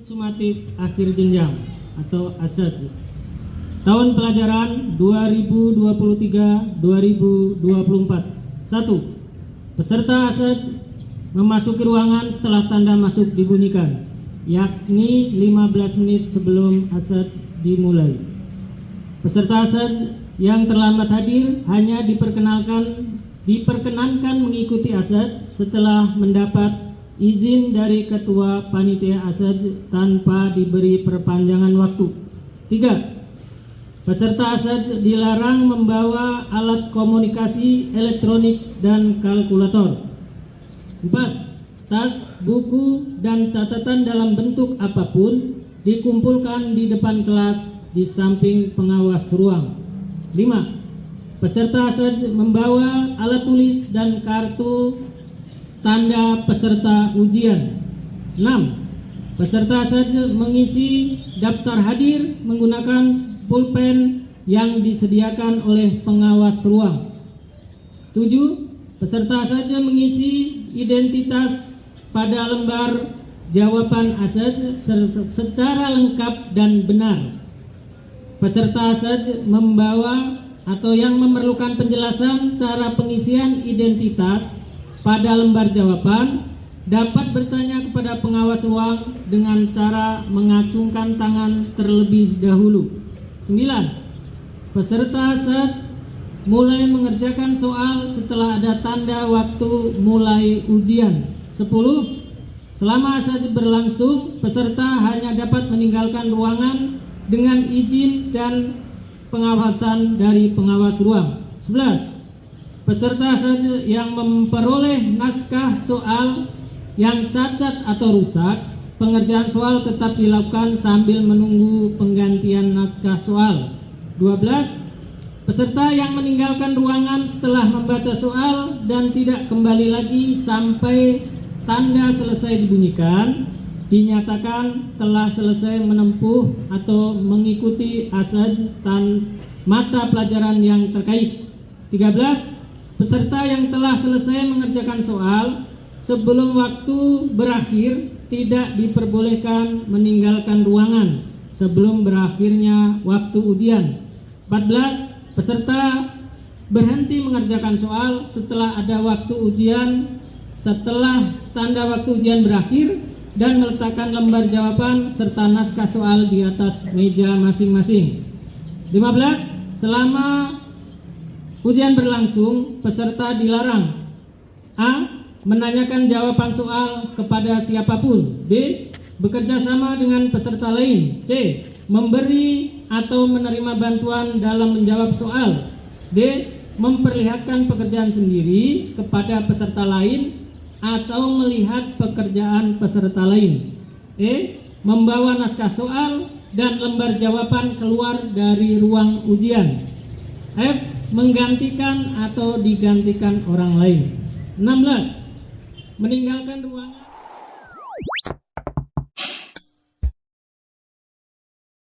sumatif akhir jenjang atau ASAJ. Tahun pelajaran 2023-2024. 1. Peserta ASAJ memasuki ruangan setelah tanda masuk dibunyikan, yakni 15 menit sebelum ASAJ dimulai. Peserta ASAJ yang terlambat hadir hanya diperkenankan mengikuti ASAJ setelah mendapat izin dari ketua panitia ASAJ tanpa diberi perpanjangan waktu. 3. Peserta ASAJ dilarang membawa alat komunikasi elektronik dan kalkulator. 4. Tas, buku, dan catatan dalam bentuk apapun dikumpulkan di depan kelas di samping pengawas ruang. 5. Peserta ASAJ membawa alat tulis dan kartu tanda peserta ujian. 6. Peserta ASAJ mengisi daftar hadir menggunakan pulpen yang disediakan oleh pengawas ruang. 7. Peserta ASAJ mengisi identitas pada lembar jawaban ASAJ secara lengkap dan benar. Peserta ASAJ membawa atau yang memerlukan penjelasan cara pengisian identitas pada lembar jawaban dapat bertanya kepada pengawas ruang dengan cara mengacungkan tangan terlebih dahulu. 9. Peserta ASAJ mulai mengerjakan soal setelah ada tanda waktu mulai ujian. 10. Selama ASAJ berlangsung, peserta hanya dapat meninggalkan ruangan dengan izin dan pengawasan dari pengawas ruang. 11. Peserta ASAJ yang memperoleh naskah soal yang cacat atau rusak, pengerjaan soal tetap dilakukan sambil menunggu penggantian naskah soal. 12. Peserta yang meninggalkan ruangan setelah membaca soal dan tidak kembali lagi sampai tanda selesai dibunyikan, dinyatakan telah selesai menempuh atau mengikuti ASAJ mata pelajaran yang terkait. 13. Peserta yang telah selesai mengerjakan soal sebelum waktu berakhir tidak diperbolehkan meninggalkan ruangan sebelum berakhirnya waktu ujian. 14. Peserta berhenti mengerjakan soal setelah ada waktu ujian, setelah tanda waktu ujian berakhir, dan meletakkan lembar jawaban serta naskah soal di atas meja masing-masing. 15. Selama ujian berlangsung, peserta dilarang: A. Menanyakan jawaban soal kepada siapapun. B. Bekerja sama dengan peserta lain. C. Memberi atau menerima bantuan dalam menjawab soal. D. Memperlihatkan pekerjaan sendiri kepada peserta lain atau melihat pekerjaan peserta lain. E. Membawa naskah soal dan lembar jawaban keluar dari ruang ujian. F. Menggantikan atau digantikan orang lain. 16. Meninggalkan ruangan